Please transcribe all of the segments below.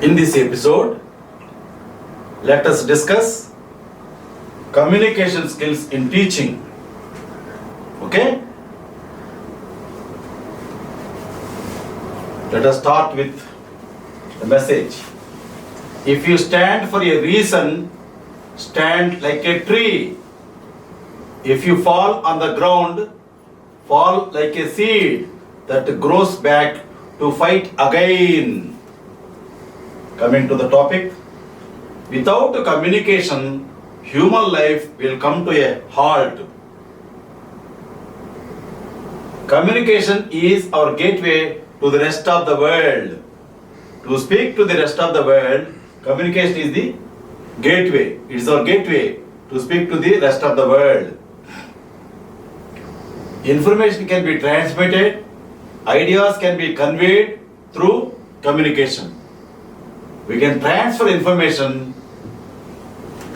In this episode, let us discuss communication skills in teaching. Okay? Let us start with the message. If you stand for a reason, stand like a tree. If you fall on the ground, fall like a seed that grows back to fight again. Coming to the topic, without communication, human life will come to a halt. Communication is our gateway to the rest of the world. To speak to the rest of the world, communication is the gateway. It is our gateway to speak to the rest of the world. Information can be transmitted, ideas can be conveyed through communication. We can transfer information,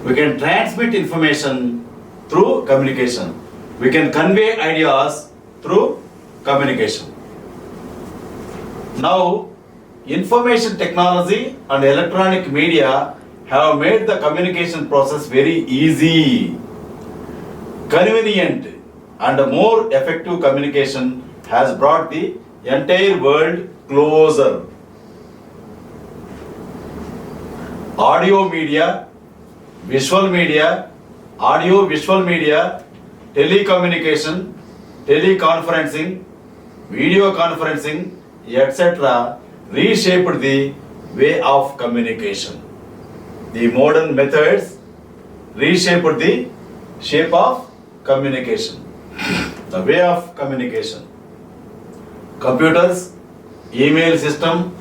we can transmit information through communication. We can convey ideas through communication. Now, information technology and electronic media have made the communication process very easy, convenient, and more effective communication has brought the entire world closer. Audio media, visual media, audio visual media, telecommunication, teleconferencing, video conferencing, etc. reshaped the way of communication. The modern methods reshaped the shape of communication, the way of communication. Computers, email system,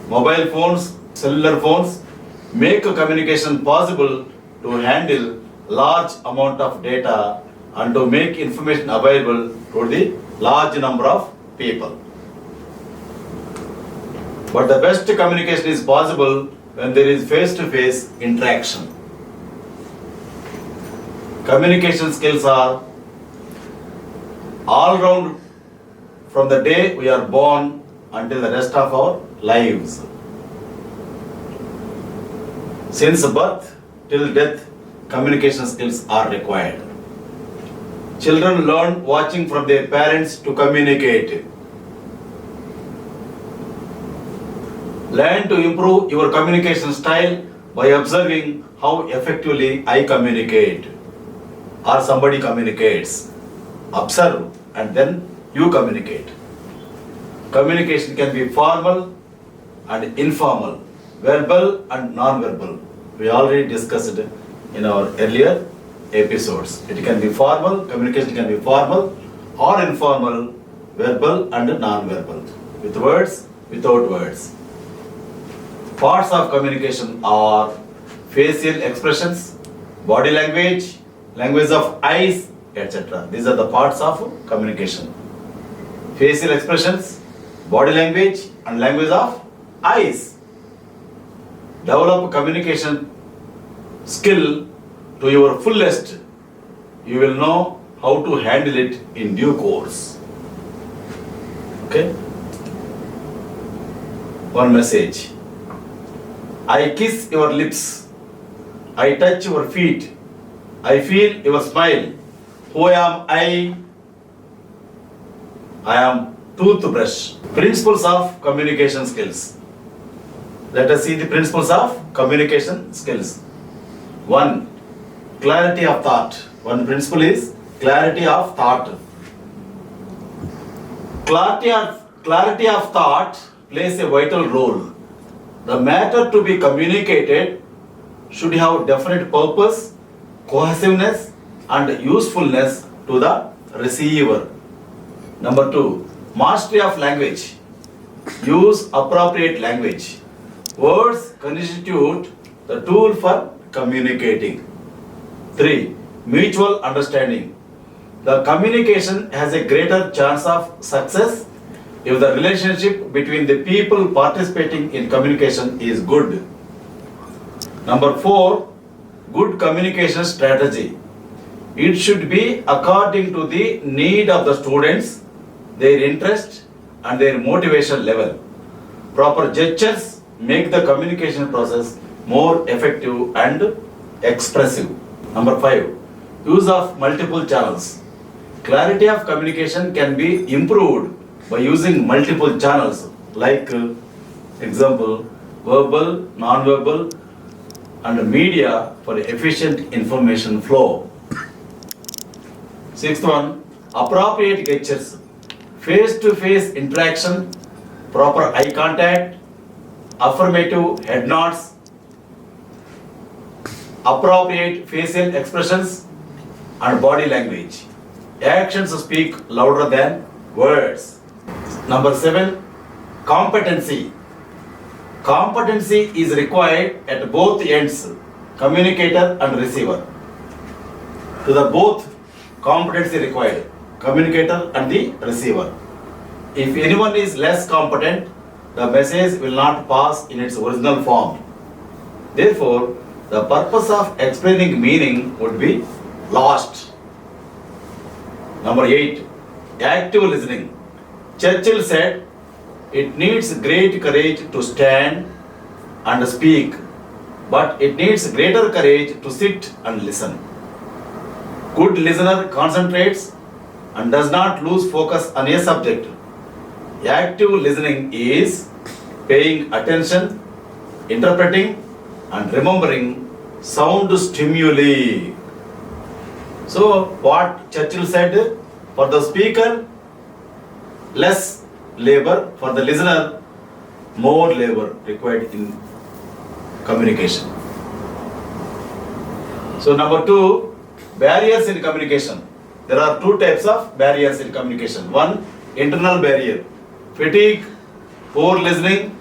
mobile phones, cellular phones make communication possible to handle large amount of data and to make information available to the large number of people. But the best communication is possible when there is face-to-face interaction. Communication skills are all round from the day we are born until the rest of our lives. Since birth till death, communication skills are required. Children learn watching from their parents to communicate. Learn to improve your communication style by observing how effectively I communicate or somebody communicates. Observe and then you communicate. Communication can be formal and informal, verbal and non-verbal. We already discussed it in our earlier episodes. It can be formal, communication can be formal or informal, verbal and non-verbal, with words, without words. Parts of communication are facial expressions, body language, language of eyes, etc. These are the parts of communication. Facial expressions, body language and language of eyes. Develop communication skill to your fullest. You will know how to handle it in due course. Okay? One message. I kiss your lips. I touch your feet. I feel your smile. Who am I? I am toothbrush. Principles of communication skills. Let us see the principles of communication skills. 1. Clarity of thought. One principle is clarity of thought. Clarity of thought plays a vital role. The matter to be communicated should have definite purpose, cohesiveness, and usefulness to the receiver. Number 2. Mastery of language. Use appropriate language. Words constitute the tool for communicating. 3. Mutual understanding. The communication has a greater chance of success if the relationship between the people participating in communication is good. Number 4. Good communication strategy. It should be according to the need of the students, their interest and their motivation level. Proper gestures, make the communication process more effective and expressive. Number 5, use of multiple channels. Clarity of communication can be improved by using multiple channels like example, verbal, non-verbal and media for efficient information flow. 6th one, appropriate gestures. Face-to-face interaction, proper eye contact, affirmative head nods, appropriate facial expressions and body language. Actions speak louder than words. Number 7, competency. Competency is required at both ends, communicator and receiver. To the both competency required, communicator and the receiver. If anyone is less competent, the message will not pass in its original form. Therefore, the purpose of explaining meaning would be lost. Number 8, active listening. Churchill said, it needs great courage to stand and speak, but it needs greater courage to sit and listen. Good listener concentrates and does not lose focus on a subject. Active listening is paying attention, interpreting and remembering sound stimuli. So what Churchill said, for the speaker less labor, for the listener more labor required in communication. So number 2, barriers in communication. There are 2 types of barriers in communication. 1, internal barrier, fatigue, poor listening,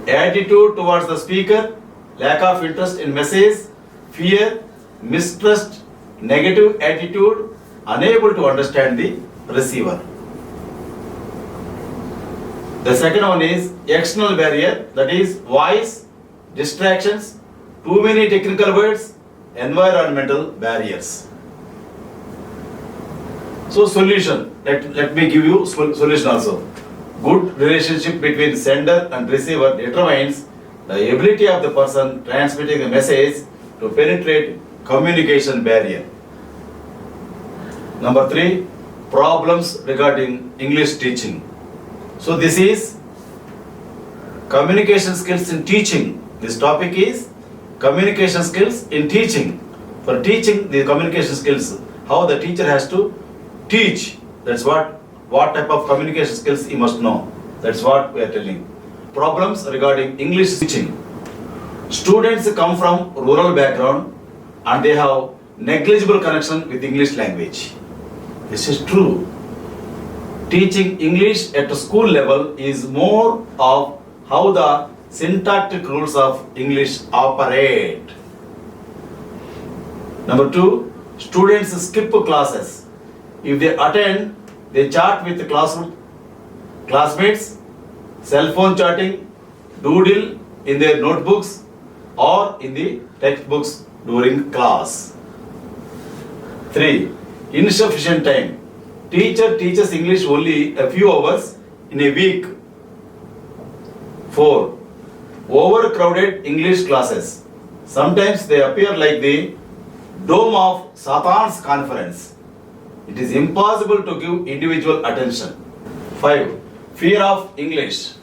attitude towards the speaker, lack of interest in message, fear, mistrust, negative attitude, unable to understand the receiver. The second one is external barrier, that is voice, distractions, too many technical words, environmental barriers. So solution, let me give you solution also. Good relationship between sender and receiver determines the ability of the person transmitting the message to penetrate communication barrier. Number 3, problems regarding English teaching. So this is communication skills in teaching. This topic is communication skills in teaching. For teaching the communication skills, how the teacher has to teach. That's what type of communication skills he must know. That's what we are telling. Problems regarding English teaching. Students come from rural background and they have negligible connection with English language. This is true. Teaching English at school level is more of how the syntactic rules of English operate. Number 2, students skip classes. If they attend, they chat with classmates, cell phone chatting, doodle in their notebooks or in the textbooks during class. 3, insufficient time. Teacher teaches English only a few hours in a week. 4, overcrowded English classes. Sometimes they appear like the dome of Satan's conference. It is impossible to give individual attention. 5, fear of English.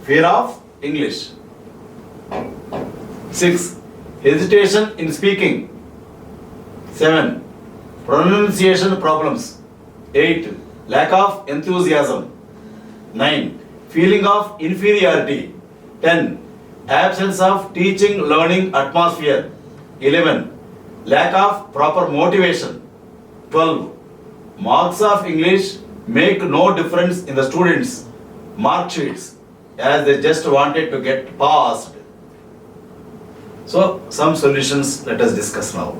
Fear of English. 6, hesitation in speaking. 7, pronunciation problems. 8, lack of enthusiasm. 9, feeling of inferiority. 10, absence of teaching learning atmosphere. 11, lack of proper motivation. 12, marks of English make no difference in the students' mark sheets as they just wanted to get passed. So some solutions let us discuss now.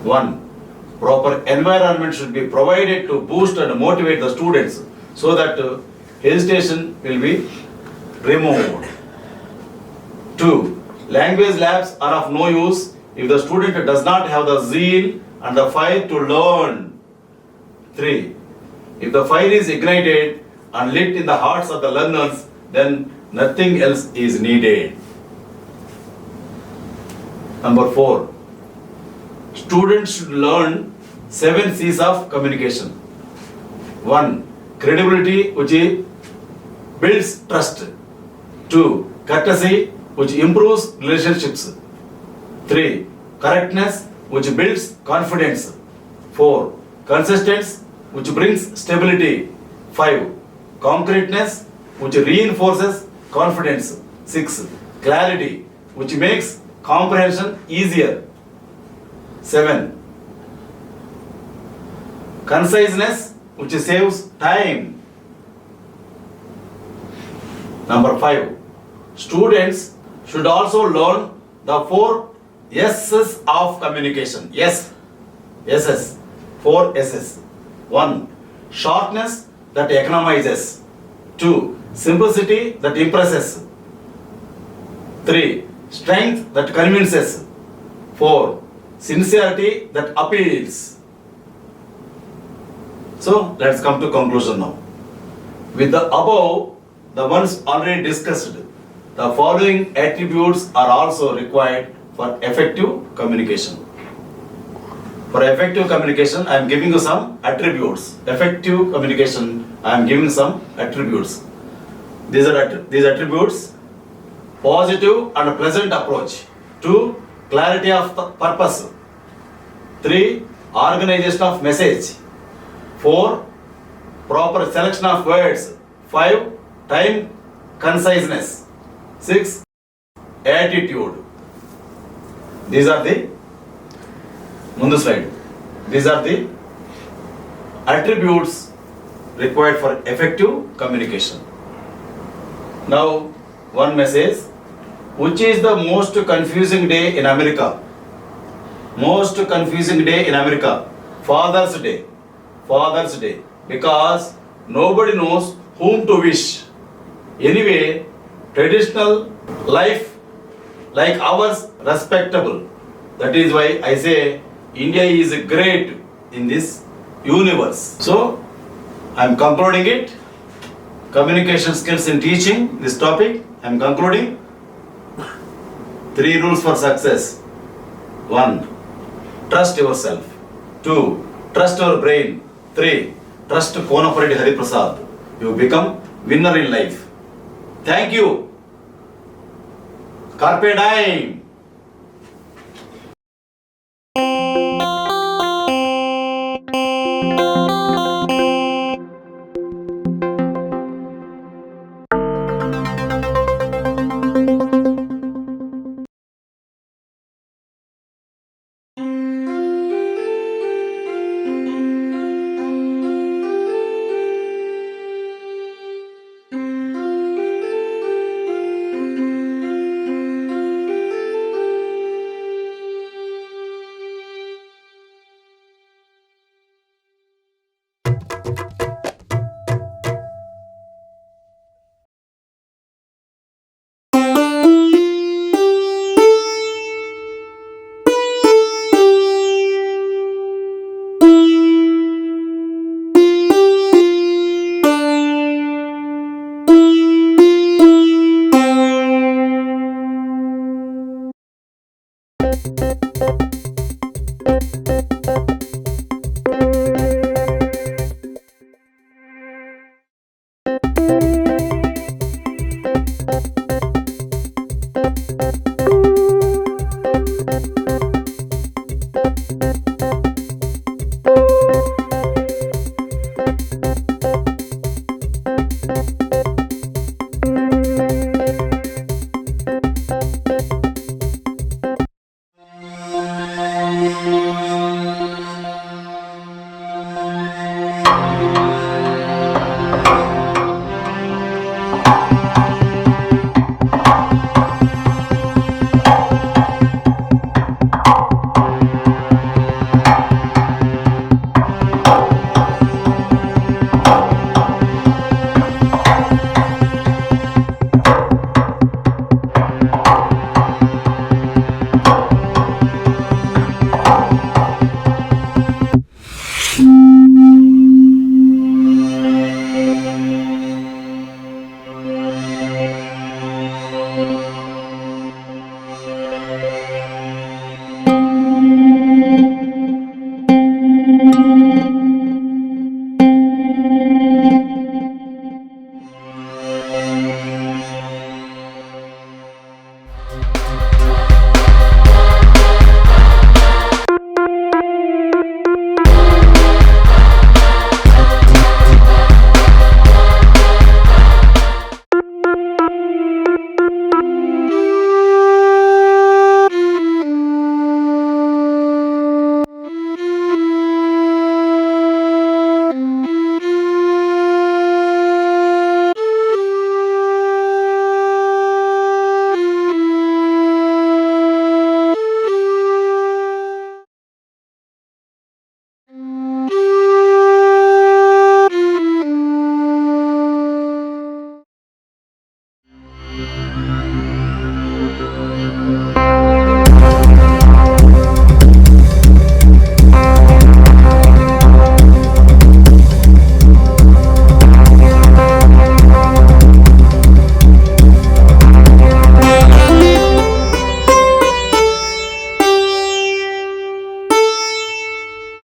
1, proper environment should be provided to boost and motivate the students so that hesitation will be removed. 2, language labs are of no use if the student does not have the zeal and the fire to learn. 3, if the fire is ignited and lit in the hearts of the learners, then Nothing else is needed. Number 4. Students should learn 7 C's of communication. 1. Credibility, which builds trust. 2. Courtesy, which improves relationships. 3. Correctness, which builds confidence. 4. Consistency, which brings stability. 5. Concreteness, which reinforces confidence. 6. Clarity, which makes comprehension easier. 7. Conciseness, which saves time. Number 5. Students should also learn the 4 S's of communication. Yes. S's. 4 S's. 1. Shortness that economizes. 2. Simplicity that impresses. 3. Strength that convinces. 4. Sincerity that appeals. So let's come to conclusion now. With the above, the ones already discussed, the following attributes are also required for effective communication. For effective communication, I am giving you some attributes. Effective communication, I am giving some attributes. These attributes: positive and pleasant approach. 2. Clarity of the purpose. 3. Organization of message. 4. Proper selection of words. 5. Time conciseness. 6. Attitude. These are the Mundu slide. These are the attributes required for effective communication. Now, one message. Which is the most confusing day in America? Most confusing day in America. Father's Day. Father's Day. Because nobody knows whom to wish. Anyway, traditional life like ours respectable. That is why I say India is great in this universe. So, I am concluding it. Communication skills in teaching, this topic, I am concluding. 3 rules for success. 1. Trust yourself. 2. Trust your brain. 3. Trust Konaparedi Hariprasad. You become winner in life. Thank you. Carpe diem.